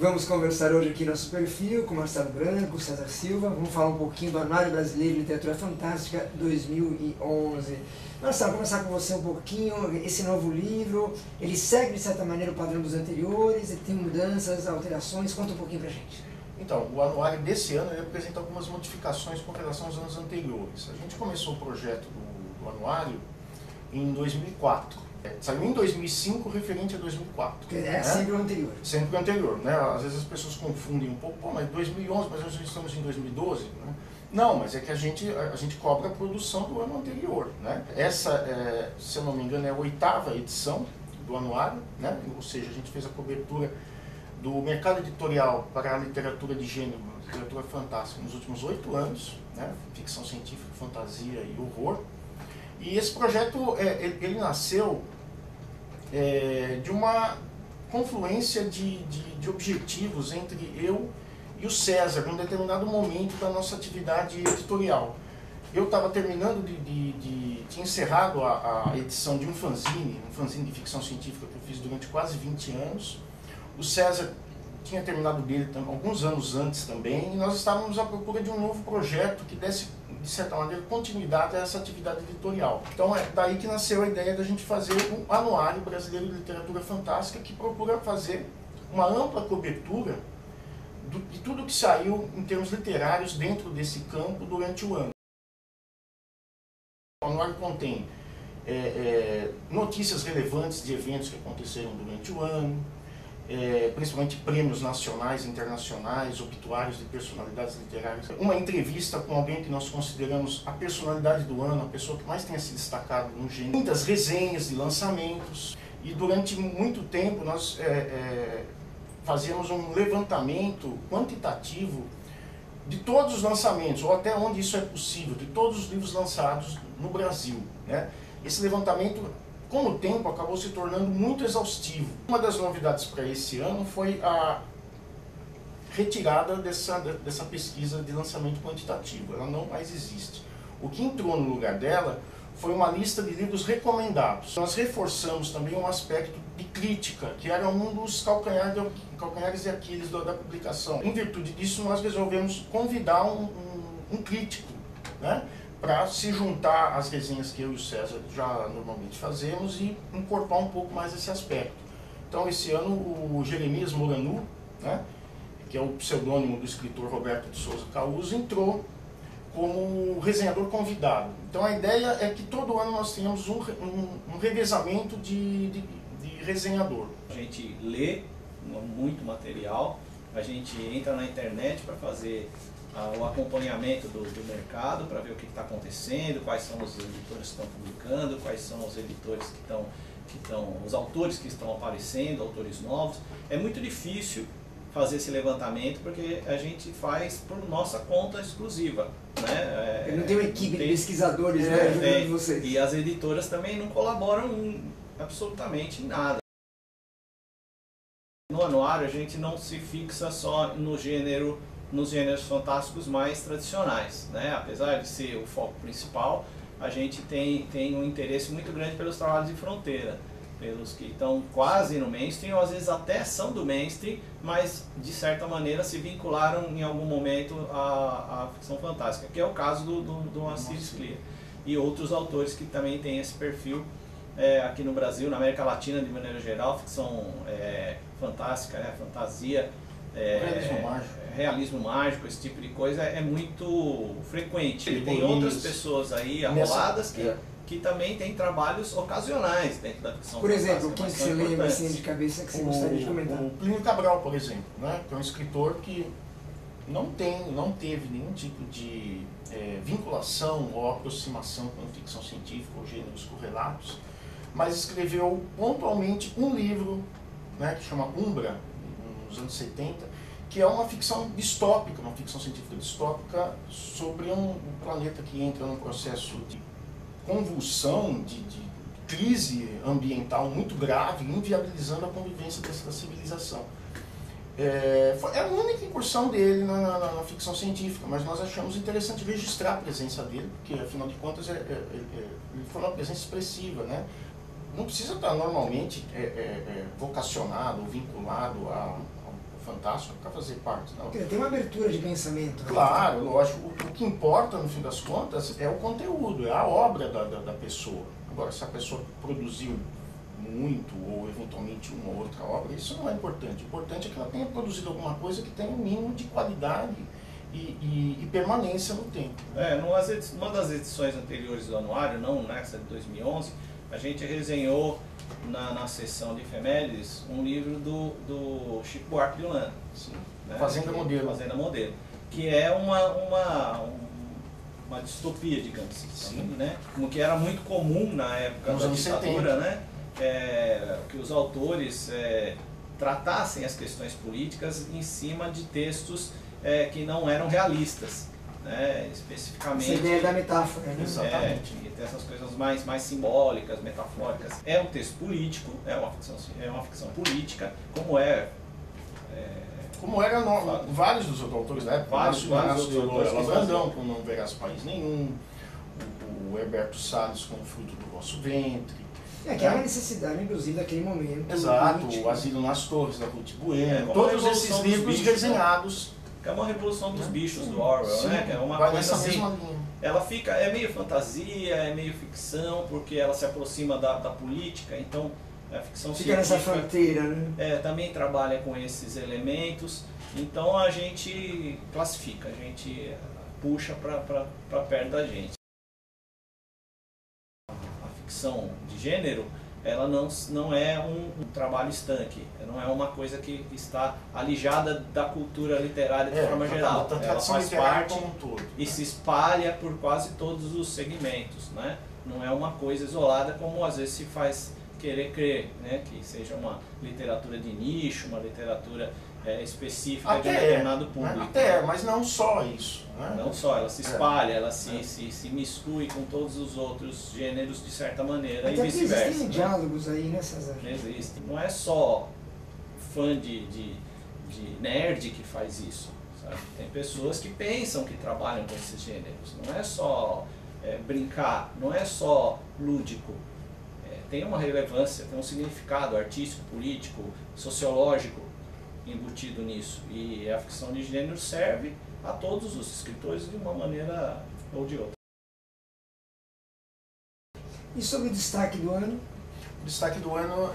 Vamos conversar hoje aqui no nosso perfil com Marcelo Branco, César Silva. Vamos falar um pouquinho do Anuário Brasileiro de Literatura Fantástica 2011. Marcelo, começar com você um pouquinho. Esse novo livro, ele segue de certa maneira o padrão dos anteriores, ele tem mudanças, alterações. Conta um pouquinho pra gente. Então, o anuário desse ano ele apresenta algumas modificações com relação aos anos anteriores. A gente começou o projeto do anuário em 2004. Saiu em 2005 referente a 2004. É sempre o anterior. Sempre o anterior, né? Às vezes as pessoas confundem um pouco, pô, mas 2011, mas nós já estamos em 2012, né? Não, mas é que a gente cobra a produção do ano anterior, né? Essa, se eu não me engano, é a 8ª edição do anuário, né? Ou seja, a gente fez a cobertura do mercado editorial para a literatura de gênero, literatura fantástica, nos últimos 8 anos, né? Ficção científica, fantasia e horror. E esse projeto, ele nasceu de uma confluência de objetivos entre eu e o César, num determinado momento da nossa atividade editorial. Eu estava terminando tinha encerrado a edição de um fanzine de ficção científica que eu fiz durante quase 20 anos. O César tinha terminado dele alguns anos antes também, e nós estávamos à procura de um novo projeto que desse, de certa maneira, continuidade a essa atividade editorial. Então é daí que nasceu a ideia da gente fazer o Anuário Brasileiro de Literatura Fantástica, que procura fazer uma ampla cobertura de tudo que saiu em termos literários dentro desse campo durante o ano. O anuário contém notícias relevantes de eventos que aconteceram durante o ano, principalmente prêmios nacionais e internacionais, obituários de personalidades literárias, uma entrevista com alguém que nós consideramos a personalidade do ano, a pessoa que mais tenha se destacado no gênero, muitas resenhas de lançamentos, e durante muito tempo nós fazíamos um levantamento quantitativo de todos os lançamentos, ou até onde isso é possível, de todos os livros lançados no Brasil, né? Esse levantamento, com o tempo, acabou se tornando muito exaustivo. Uma das novidades para esse ano foi a retirada dessa pesquisa de lançamento quantitativo. Ela não mais existe. O que entrou no lugar dela foi uma lista de livros recomendados. Nós reforçamos também um aspecto de crítica, que era um dos calcanhares de Aquiles da publicação. Em virtude disso, nós resolvemos convidar um crítico, né, para se juntar às resenhas que eu e o César já normalmente fazemos e incorporar um pouco mais esse aspecto. Então, esse ano, o Jeremias Moranu, né, que é o pseudônimo do escritor Roberto de Souza Causo, entrou como resenhador convidado. Então, a ideia é que todo ano nós tenhamos um revezamento de resenhador. A gente lê muito material, a gente entra na internet para fazer o acompanhamento do mercado, para ver o que está acontecendo, quais são os editores que estão publicando, quais são os editores os autores que estão aparecendo, autores novos. É muito difícil fazer esse levantamento porque a gente faz por nossa conta exclusiva, né? Não tem uma equipe de pesquisadores, né, ajudando vocês. E as editoras também não colaboram absolutamente em nada. No anuário a gente não se fixa só nos gêneros fantásticos mais tradicionais, né? Apesar de ser o foco principal, a gente tem um interesse muito grande pelos trabalhos de fronteira, pelos que estão quase no mainstream, ou às vezes até são do mainstream, mas de certa maneira se vincularam em algum momento à ficção fantástica, que é o caso do Aciris Clear e outros autores que também têm esse perfil aqui no Brasil, na América Latina de maneira geral, ficção fantástica, né? Fantasia, realismo mágico, esse tipo de coisa é muito frequente. E tem outras pessoas aí arroladas que também têm trabalhos ocasionais dentro da ficção Por exemplo, fantástica. quem você lembra assim de cabeça que você gostaria de comentar? O Plínio Cabral, por exemplo, né, que é um escritor que não teve nenhum tipo de vinculação ou aproximação com a ficção científica ou gêneros correlatos, mas escreveu pontualmente um livro, né, que chama Umbra, nos anos 70, que é uma ficção distópica, uma ficção científica distópica sobre um planeta que entra num processo de convulsão, de crise ambiental muito grave, inviabilizando a convivência dessa civilização. É a única incursão dele na ficção científica, mas nós achamos interessante registrar a presença dele, porque afinal de contas ele foi uma presença expressiva, né? Não precisa estar normalmente vocacionado ou vinculado a fantástico para fazer parte. Não. Tem uma abertura de pensamento. Claro, lógico. O que importa, no fim das contas, é o conteúdo, é a obra da pessoa. Agora, se a pessoa produziu muito ou eventualmente uma ou outra obra, isso não é importante. O importante é que ela tenha produzido alguma coisa que tenha um mínimo de qualidade e permanência no tempo. Numa das edições anteriores do anuário, não nessa de 2011, a gente resenhou na sessão de efemérides um livro do Chico Buarque de Holanda. Né? Fazenda Modelo. Fazenda Modelo. Que é uma distopia, digamos assim, né? Como que era muito comum na época da ditadura, né? Que os autores tratassem as questões políticas em cima de textos que não eram realistas, né? Especificamente. Essa ideia da metáfora, né? Exatamente. Tem essas coisas mais simbólicas, metafóricas. É um texto político, é uma ficção política, como eram vários dos autores da época, vários outros autores Brandão, com Não Verás País Nenhum, o Herberto Salles com O Fruto do Vosso Ventre. Que é uma necessidade, inclusive, daquele momento. Exato, político. O Asilo nas Torres, da Ruth Bueno, todos esses livros resenhados. Que é uma revolução dos bichos do Orwell, né? Que é uma vai coisa nessa assim, mesma linha. Ela é meio fantasia, é meio ficção, porque ela se aproxima da política, então a ficção fica nessa fronteira, né? Também trabalha com esses elementos, então a gente classifica, a gente puxa para perto da gente. A ficção de gênero, ela não é um trabalho estanque, não é uma coisa que está alijada da cultura literária de forma geral. Ela faz parte como um todo, e se espalha por quase todos os segmentos, né? Não é uma coisa isolada como às vezes se faz querer crer, né? Que seja uma literatura de nicho, uma literatura específica de um determinado público. Mas não só isso. Né? Não só, ela se espalha, ela se miscui com todos os outros gêneros de certa maneira e vice-versa. Existem diálogos aí, né, César? Existe. Não é só fã de nerd que faz isso. Sabe? Tem pessoas que pensam que trabalham com esses gêneros. Não é só brincar, não é só lúdico. Tem uma relevância, tem um significado artístico, político, sociológico embutido nisso. E a ficção de gênero serve a todos os escritores de uma maneira ou de outra. E sobre o destaque do ano? O destaque do ano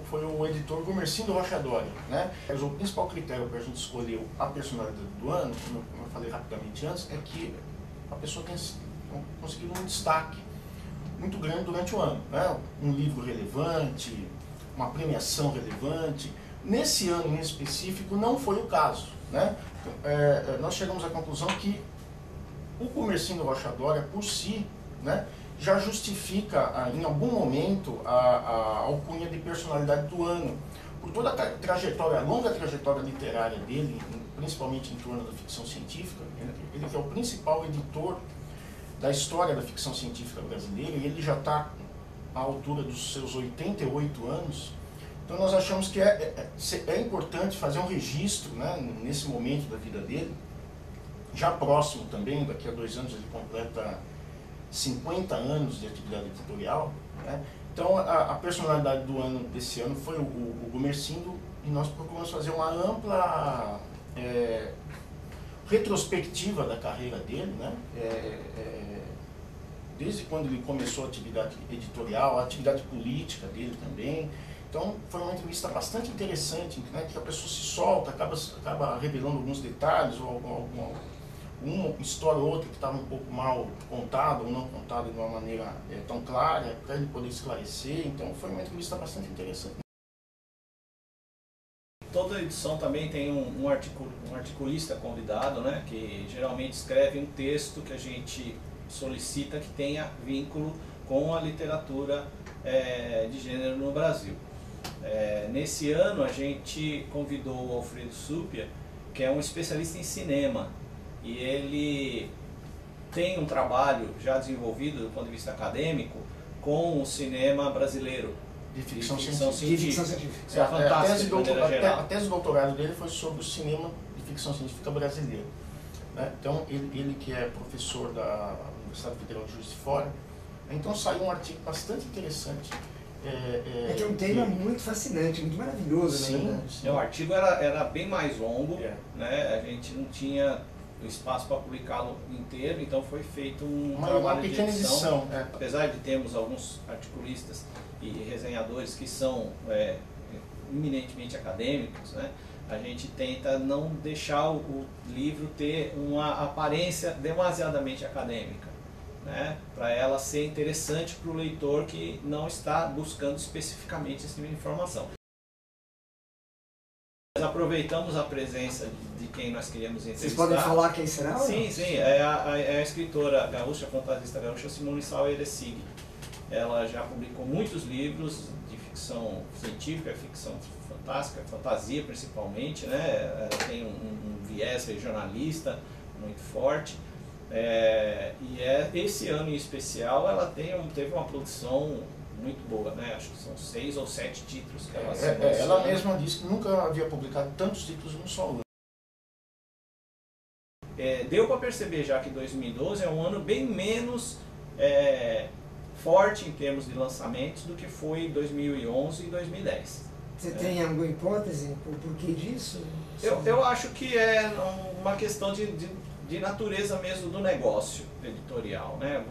foi o editor Gomercindo Rocha Doria, né? O principal critério para a gente escolher a personalidade do ano, como eu falei rapidamente antes, é que a pessoa tem conseguido um destaque muito grande durante o ano, né? Um livro relevante, uma premiação relevante. Nesse ano em específico não foi o caso, né? Nós chegamos à conclusão que o Gomercindo Rocha Doria, por si, né, já justifica em algum momento a alcunha de personalidade do ano, por toda a longa trajetória literária dele, principalmente em torno da ficção científica. Ele que é o principal editor da história da ficção científica brasileira, e ele já está à altura dos seus 88 anos. Então nós achamos que é importante fazer um registro, né, nesse momento da vida dele, já próximo também, daqui a 2 anos ele completa 50 anos de atividade editorial, né? Então a personalidade do ano desse ano foi o Gomercindo, e nós procuramos fazer uma ampla retrospectiva da carreira dele, né? Desde quando ele começou a atividade editorial, a atividade política dele também. Então foi uma entrevista bastante interessante, né, que a pessoa se solta, acaba revelando alguns detalhes, ou uma história ou outra que estava um pouco mal contada ou não contada de uma maneira tão clara, para ele poder esclarecer. Então foi uma entrevista bastante interessante. Toda edição também tem um articulista convidado, né, que geralmente escreve um texto que a gente solicita que tenha vínculo com a literatura de gênero no Brasil. Nesse ano a gente convidou o Alfredo Súpia, que é um especialista em cinema, e ele tem um trabalho já desenvolvido do ponto de vista acadêmico com o cinema brasileiro de ficção científica. Isso é fantástico, a tese de doutorado dele foi sobre o cinema de ficção científica brasileiro, né? Então ele que é professor da Universidade Federal de Juiz de Fora, então saiu um artigo bastante interessante É que é um tema muito fascinante, muito maravilhoso, sim, né? sim. O artigo era bem mais longo, né? A gente não tinha espaço para publicá-lo inteiro, então foi feito uma trabalho de pequena edição. Apesar de termos alguns articulistas e resenhadores que são eminentemente acadêmicos, né? A gente tenta não deixar o livro ter uma aparência demasiadamente acadêmica, né? Para ela ser interessante para o leitor que não está buscando especificamente esse tipo de informação. Nós aproveitamos a presença de quem nós queríamos entrevistar. Vocês podem falar quem será? Sim, sim. É a escritora gaúcha, fantasista gaúcha Simone Sauer-Essig. Ela já publicou muitos livros de ficção científica, ficção fantástica, fantasia principalmente, né? Ela tem um viés regionalista muito forte. Esse ano em especial ela teve uma produção muito boa, né? Acho que são 6 ou 7 títulos que ela assinou. Ela mesma disse que nunca havia publicado tantos títulos num só ano. Deu para perceber já que 2012 é um ano bem menos forte em termos de lançamentos do que foi 2011 e 2010. Você tem alguma hipótese por porquê disso? Eu acho que é uma questão de natureza mesmo do negócio editorial, né?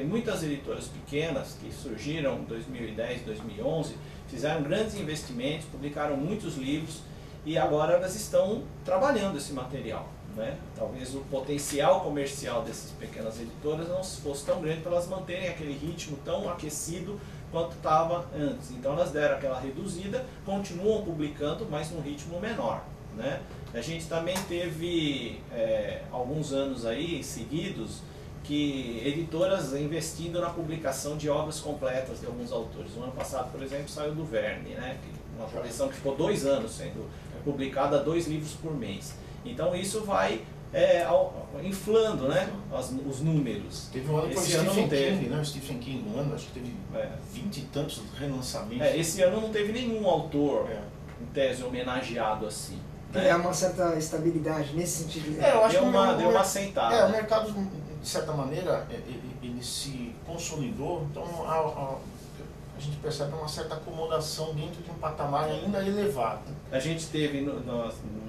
Muitas editoras pequenas que surgiram em 2010, 2011, fizeram grandes investimentos, publicaram muitos livros e agora elas estão trabalhando esse material, né? Talvez o potencial comercial dessas pequenas editoras não fosse tão grande para elas manterem aquele ritmo tão aquecido quanto estava antes. Então elas deram aquela reduzida, continuam publicando, mas num ritmo menor, né? A gente também teve alguns anos aí seguidos que editoras investindo na publicação de obras completas de alguns autores. No ano passado, por exemplo, saiu do Verne, né? Uma coleção que ficou 2 anos sendo publicada, 2 livros por mês. Então isso vai inflando, né? Os números. Teve um ano com o Stephen King, né? O Stephen King, um ano, acho que teve 20 e tantos relançamentos. Esse ano não teve nenhum autor, em tese, homenageado assim. Criar uma certa estabilidade nesse sentido. Eu acho deu uma sentada. O mercado, de certa maneira, ele se consolidou, então a gente percebe uma certa acomodação dentro de um patamar ainda elevado. A gente teve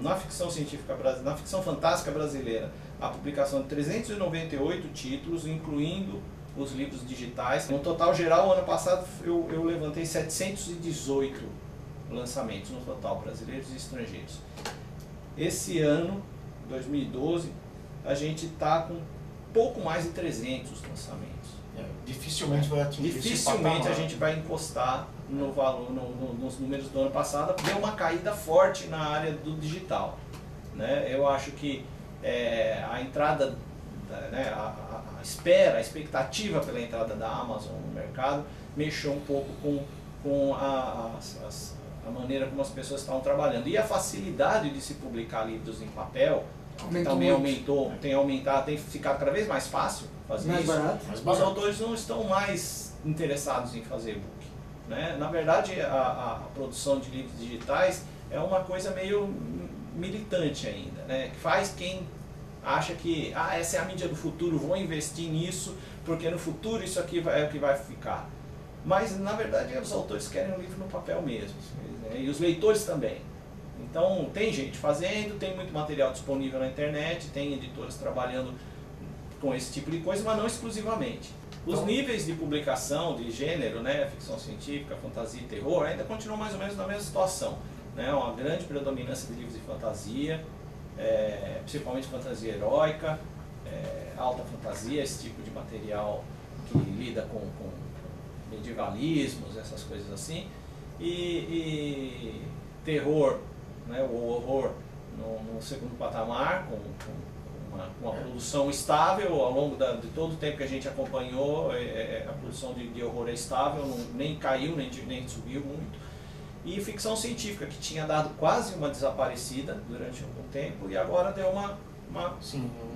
na ficção científica brasileira, na ficção fantástica brasileira, a publicação de 398 títulos, incluindo os livros digitais. No total geral, ano passado eu levantei 718 lançamentos no total, brasileiros e estrangeiros. Esse ano, 2012, a gente está com pouco mais de 300 lançamentos. Dificilmente vai atingir esse patamar. Dificilmente a gente vai encostar no valor, nos números do ano passado. Deu uma caída forte na área do digital, né? Eu acho que a entrada, né, a expectativa pela entrada da Amazon no mercado mexeu um pouco com a maneira como as pessoas estavam trabalhando. E a facilidade de se publicar livros em papel também aumentou, tem ficado cada vez mais fácil fazer mais isso. Barato. Os autores não estão mais interessados em fazer e-book, né? Na verdade, a produção de livros digitais é uma coisa meio militante ainda, né? Que faz quem acha que essa é a mídia do futuro, vou investir nisso, porque no futuro isso aqui é o que vai ficar. Mas, na verdade, os autores querem o livro no papel mesmo, né? E os leitores também. Então, tem gente fazendo, tem muito material disponível na internet, tem editoras trabalhando com esse tipo de coisa, mas não exclusivamente. Os níveis de publicação, de gênero, né, ficção científica, fantasia e terror, ainda continuam mais ou menos na mesma situação, né? Uma grande predominância de livros de fantasia, principalmente fantasia heróica, alta fantasia, esse tipo de material que lida com medievalismos, essas coisas assim, e terror, né, o horror no segundo patamar, com uma produção estável ao longo de todo o tempo que a gente acompanhou. A produção de horror é estável, nem caiu, nem subiu muito. E ficção científica, que tinha dado quase uma desaparecida durante algum tempo e agora deu uma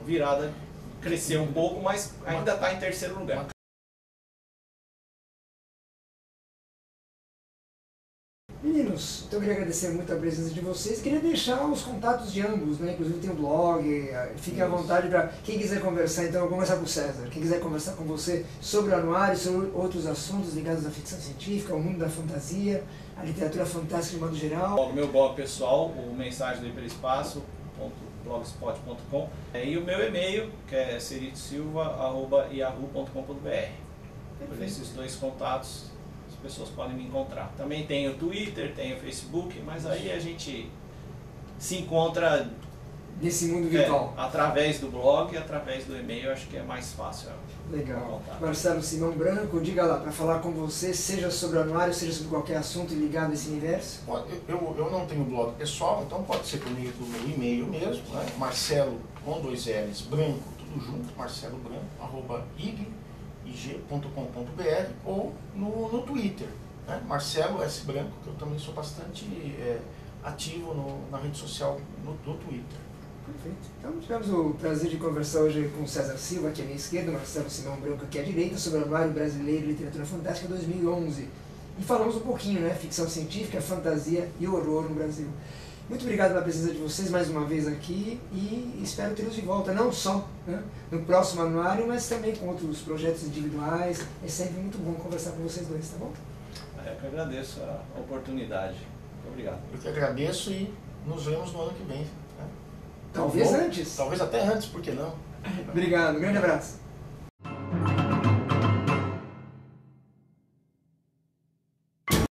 virada, cresceu um pouco, mas ainda está em terceiro lugar. Meninos, anos. Então eu queria agradecer muito a presença de vocês. Queria deixar os contatos de ambos, né? Inclusive tem o blog, fique à vontade para quem quiser conversar. Então eu vou começar com o César. Quem quiser conversar com você sobre o anuário, sobre outros assuntos ligados à ficção científica, ao mundo da fantasia, à literatura fantástica de modo geral. O meu blog pessoal, o mensagem do hiperespaço.blogspot.com, e o meu e-mail, que é seritosilva@yahoo.com.br. Por esses dois contatos as pessoas podem me encontrar. Também tem o Twitter, tem o Facebook, mas aí a gente se encontra nesse mundo virtual. Através do blog e através do e-mail, acho que é mais fácil. Legal. Marcelo Simão Branco, diga lá, para falar com você, seja sobre o anuário, seja sobre qualquer assunto ligado a esse universo. Eu não tenho blog pessoal, então pode ser por meio do meu e-mail mesmo, né? Marcelo, com 2 L's, Branco, tudo junto, Marcelo Branco, @ig.com.br, ou no Twitter, né? Marcelo S. Branco, que eu também sou bastante ativo na rede social do Twitter. Perfeito. Então tivemos o prazer de conversar hoje com o César Silva, aqui à minha esquerda, Marcelo Simão Branco aqui à direita, sobre o Anuário Brasileiro de Literatura Fantástica 2011. E falamos um pouquinho, né, ficção científica, fantasia e horror no Brasil. Muito obrigado pela presença de vocês mais uma vez aqui e espero tê-los de volta, não só, né, no próximo anuário, mas também com outros projetos individuais. É sempre muito bom conversar com vocês dois, tá bom? Eu que agradeço a oportunidade. Muito obrigado. Eu que agradeço e nos vemos no ano que vem. Talvez antes. Talvez até antes, por que não? Obrigado, um grande abraço.